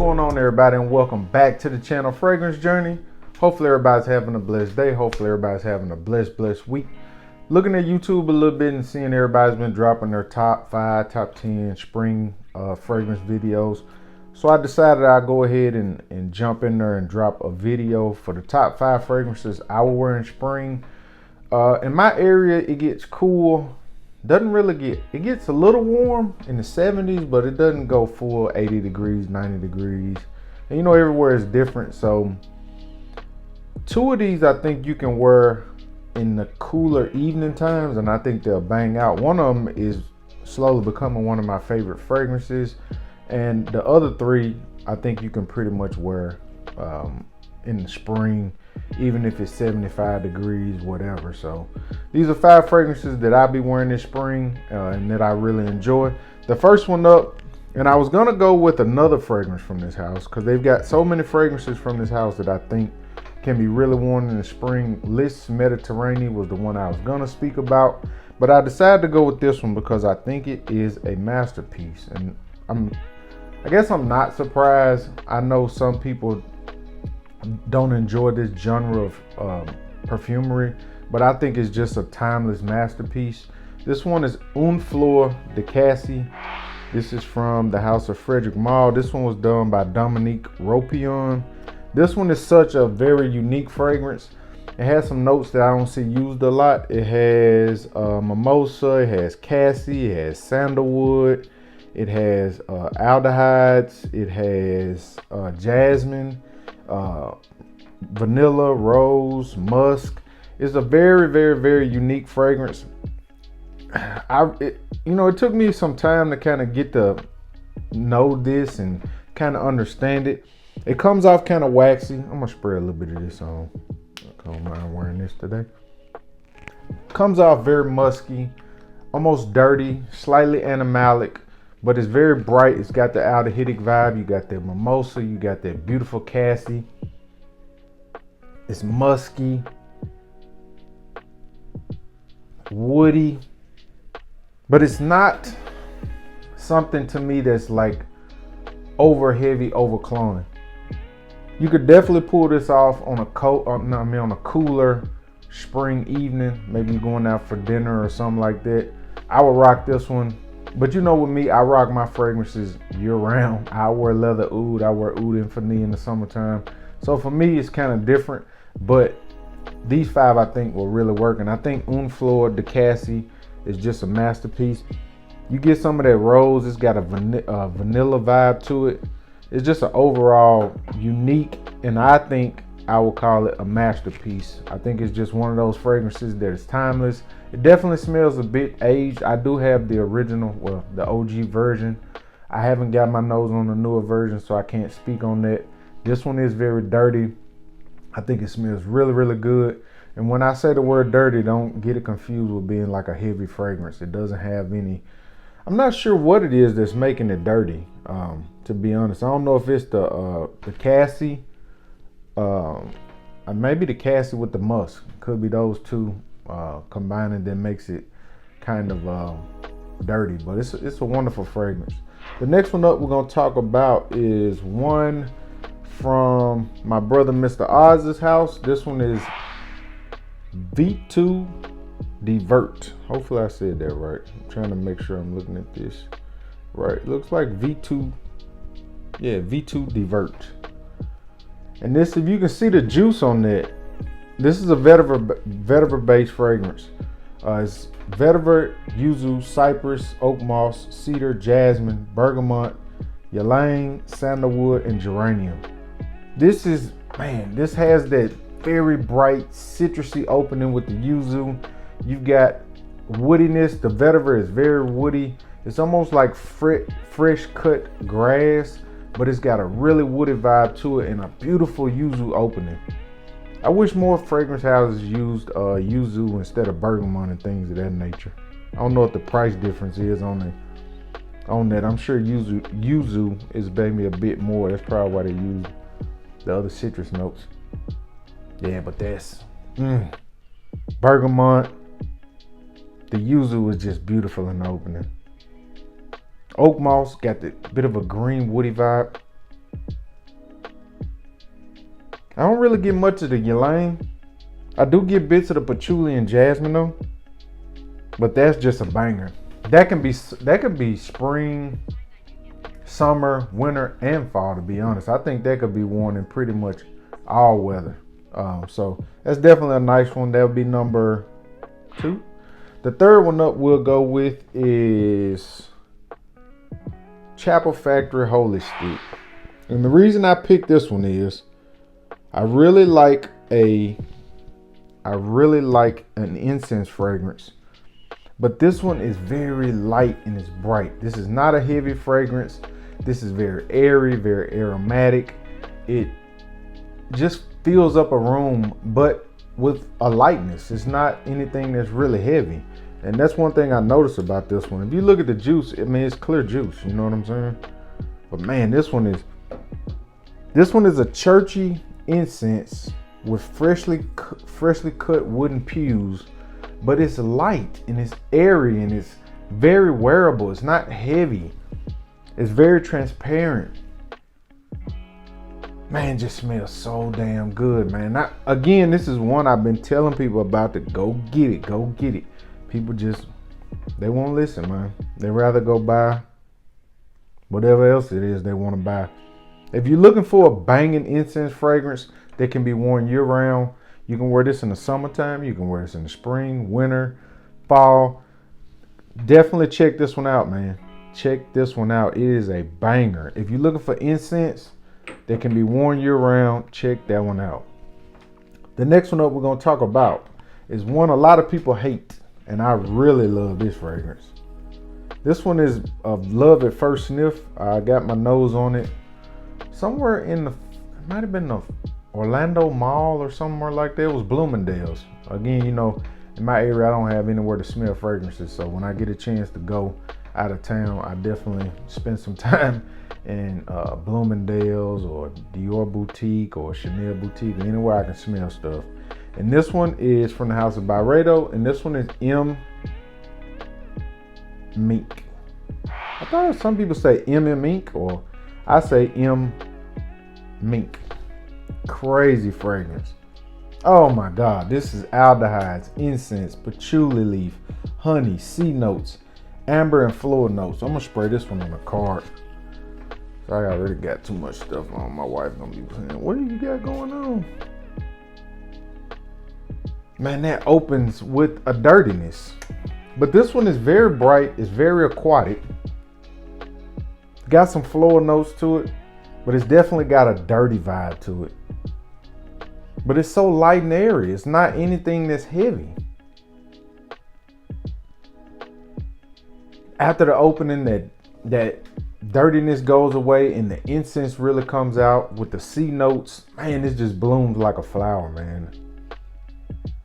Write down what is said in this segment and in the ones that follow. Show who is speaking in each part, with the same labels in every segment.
Speaker 1: going on, everybody, and welcome back to the channel Fragrance Journey. Hopefully everybody's having a blessed day. Hopefully everybody's having a blessed week. Looking at YouTube a little bit and seeing everybody's been dropping their top 5, top 10 spring fragrance videos. So I decided I'd go ahead and jump in there and drop a video for the top 5 fragrances I will wear in spring. In my area, it gets cool. It gets a little warm in the 70s, but it doesn't go full 80 degrees, 90 degrees. And you know, everywhere is different. So 2 of these I think you can wear in the cooler evening times, and I think they'll bang out. One of them is slowly becoming one of my favorite fragrances. And the other 3, I think you can pretty much wear in the spring, even if it's 75 degrees, whatever. So these are 5 fragrances that I'll be wearing this spring and that I really enjoy. The first one up, and I was gonna go with another fragrance from this house because they've got so many fragrances from this house that I think can be really worn in the spring. Lys Mediterranean was the one I was gonna speak about, but I decided to go with this one because I think it is a masterpiece. And I guess I'm not surprised. I know some people don't enjoy this genre of perfumery, but I think it's just a timeless masterpiece. This one is Une Fleur de Cassie. This is from the house of Frederic Malle. This one was done by Dominique Ropion. This one is such a very unique fragrance. It has some notes that I don't see used a lot. It has mimosa, it has cassie, it has sandalwood, it has aldehydes, it has jasmine, vanilla, rose, musk. It's a very unique fragrance. It took me some time to kind of get to know this and kind of understand it. It comes off kind of waxy. I'm gonna spray a little bit of this on. I don't mind wearing this today. Comes off very musky, almost dirty, slightly animalic, but it's very bright. It's got the aldehydic vibe. You got that mimosa. You got that beautiful cassie. It's musky, woody, but it's not something to me that's like over heavy, overclowing. You could definitely pull this off on a cooler spring evening. Maybe you're going out for dinner or something like that. I would rock this one. But you know, with me, I rock my fragrances year round. I wear leather oud. I wear Oud Infinite in the summertime. So for me, it's kind of different. But these 5 I think will really work. And I think Une Fleur de Cassie is just a masterpiece. You get some of that rose. It's got a vanilla vibe to it. It's just an overall unique, and I think I will call it a masterpiece. I think it's just one of those fragrances that is timeless. It definitely smells a bit aged. I do have the original, well, the OG version. I haven't got my nose on the newer version, so I can't speak on that. This one is very dirty. I think it smells really good. And when I say the word dirty, don't get it confused with being like a heavy fragrance. It doesn't have any, I'm not sure what it is that's making it dirty, to be honest. I don't know if it's the cassie, maybe the cassie with the musk. Could be those 2 combining that makes it kind of dirty, but it's a wonderful fragrance. The next one up we're gonna talk about is one from my brother Mr. Oz's house. This one is V2 Divert. Hopefully I said that right. I'm trying to make sure I'm looking at this right. It looks like V2. Yeah, V2 Divert. And this, if you can see the juice on that, this is a vetiver based fragrance. It's vetiver, yuzu, cypress, oak moss, cedar, jasmine, bergamot, ylang, sandalwood, and geranium. This has that very bright citrusy opening with the yuzu. You've got woodiness. The vetiver is very woody. It's almost like fresh cut grass, but it's got a really woody vibe to it and a beautiful yuzu opening. I wish more fragrance houses used yuzu instead of bergamot and things of that nature. I don't know what the price difference is on that. I'm sure yuzu is maybe a bit more. That's probably why they use the other citrus notes. Yeah, but that's bergamot. The yuzu is just beautiful in the opening. Oak moss got the bit of a green woody vibe. I don't really get much of the ylang. I do get bits of the patchouli and jasmine though, but that's just a banger. That can be spring, summer, winter, and fall. To be honest, I think that could be worn in pretty much all weather. So that's definitely a nice one. That would be number 2. The third one up we'll go with is Chapel Factory Holy Stick. And the reason I picked this one is I really like an incense fragrance. But this one is very light and it's bright. This is not a heavy fragrance. This is very airy, very aromatic. It just fills up a room, but with a lightness. It's not anything that's really heavy. And that's one thing I noticed about this one. If you look at the juice, it's clear juice. You know what I'm saying? But man, this one is a churchy incense with freshly cut wooden pews. But it's light and it's airy and it's very wearable. It's not heavy. It's very transparent. Man, it just smells so damn good, man. Again, this is one I've been telling people about to go get it. Go get it. People they won't listen, man. They rather go buy whatever else it is they want to buy. If you're looking for a banging incense fragrance that can be worn year round, you can wear this in the summertime. You can wear this in the spring, winter, fall. Definitely check this one out, man. Check this one out. It is a banger. If you're looking for incense that can be worn year round, check that one out. The next one up we're going to talk about is one a lot of people hate, and I really love this fragrance. This one is of love at first sniff. I got my nose on it somewhere it might have been the Orlando Mall or somewhere like that. It was Bloomingdale's. Again, in my area, I don't have anywhere to smell fragrances. So when I get a chance to go out of town, I definitely spend some time in Bloomingdale's or Dior Boutique or Chanel Boutique, anywhere I can smell stuff. And this one is from the house of Byredo, and this one is M. Mink. I thought some people say MM Ink, or I say M. Mink. Crazy fragrance. Oh my God, this is aldehydes, incense, patchouli leaf, honey, sea notes, amber and floral notes. I'm gonna spray this one on the card. I already got too much stuff on. My wife gonna be saying, "What do you got going on?" Man, that opens with a dirtiness. But this one is very bright. It's very aquatic. Got some floral notes to it, but it's definitely got a dirty vibe to it. But it's so light and airy. It's not anything that's heavy. After the opening, that dirtiness goes away and the incense really comes out with the sea notes. Man, this just blooms like a flower, man.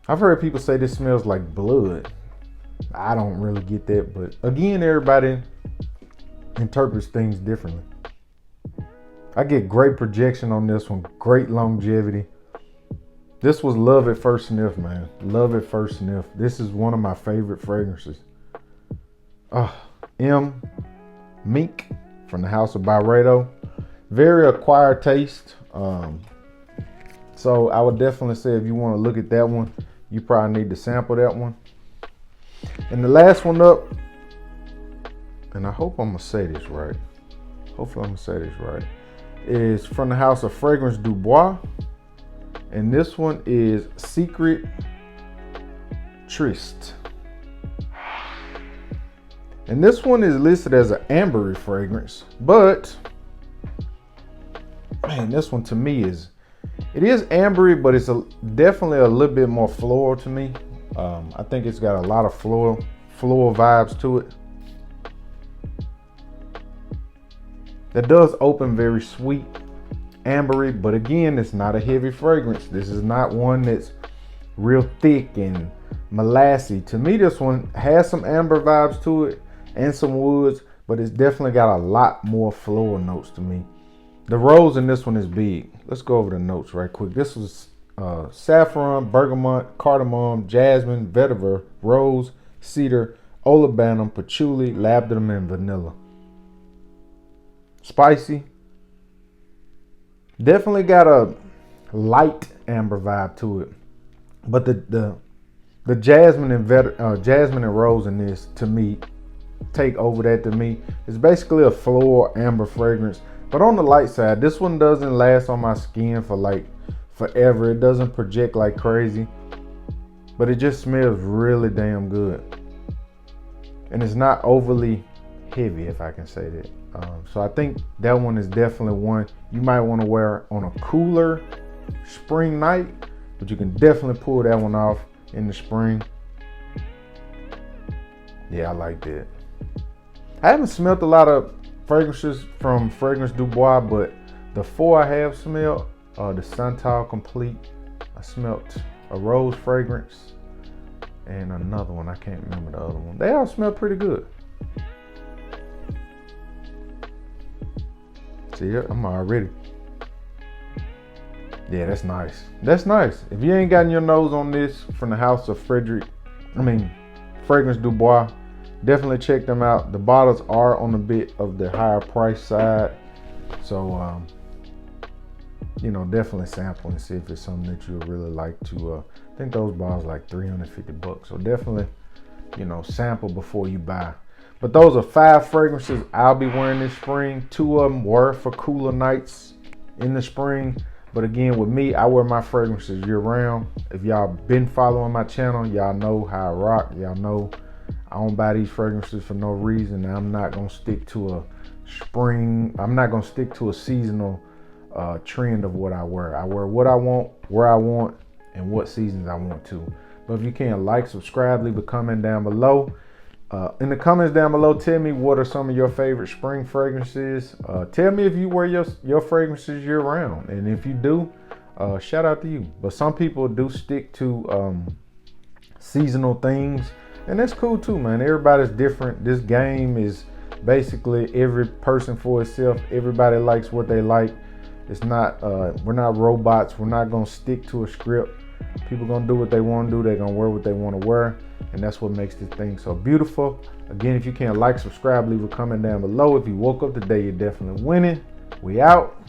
Speaker 1: I've heard people say this smells like blood. I don't really get that, but again, everybody interprets things differently. I get great projection on this one, great longevity. This was love at first sniff, man. Love at first sniff. This is one of my favorite fragrances. M. Mink from the house of Byredo. Very acquired taste. So I would definitely say if you want to look at that one, you probably need to sample that one. And the last one up, and I hope I'm going to say this right. Hopefully I'm going to say this right. Is from the house of Fragrance Du Bois. And this one is Secret Trist. And this one is listed as an ambery fragrance, but man, this one to me is ambery, but it's definitely a little bit more floral to me. I think it's got a lot of floral vibes to it. That does open very sweet, ambery, but again, it's not a heavy fragrance. This is not one that's real thick and molassy. To me, this one has some amber vibes to it and some woods, but it's definitely got a lot more floral notes to me. The rose in this one is big. Let's go over the notes right quick. This was saffron, bergamot, cardamom, jasmine, vetiver, rose, cedar, olibanum, patchouli, labdanum, and vanilla. Spicy. Definitely got a light amber vibe to it. But the jasmine and rose in this, to me, take over that to me. It's basically a floral amber fragrance, but on the light side. This one doesn't last on my skin for like forever. It doesn't project like crazy, but it just smells really damn good. And it's not overly heavy, if I can say that. So I think that one is definitely one you might want to wear on a cooler spring night, but you can definitely pull that one off in the spring. Yeah, I like that. I haven't smelled a lot of fragrances from Fragrance Du Bois, but the 4 I have smelled, the Santal Complete, I smelled a rose fragrance and another one. I can't remember the other one. They all smell pretty good. See, I'm already. Yeah, that's nice. That's nice. If you ain't gotten your nose on this from the house of Fragrance Du Bois, definitely check them out. The bottles are on a bit of the higher price side, so definitely sample and see if it's something that you would really like to. I think those bottles like $350, so definitely sample before you buy. But those are 5 fragrances I'll be wearing this spring. 2 of them were for cooler nights in the spring. But again, with me, I wear my fragrances year round. If y'all been following my channel, y'all know how I rock. Y'all know I don't buy these fragrances for no reason. I'm not gonna stick to a spring. I'm not gonna stick to a seasonal trend of what I wear. I wear what I want, where I want, and what seasons I want to. But if you can, like, subscribe, leave a comment down below. In the comments down below, tell me what are some of your favorite spring fragrances. Tell me if you wear your fragrances year round, and if you do, shout out to you. But some people do stick to seasonal things, and that's cool too, man. Everybody's different. This game is basically every person for itself. Everybody likes what they like. It's not we're not robots. We're not gonna stick to a script. People gonna do what they want to do. They're gonna wear what they want to wear, and that's what makes this thing so beautiful. Again, if you can, like, subscribe, leave a comment down below. If you woke up today, you're definitely winning. We out.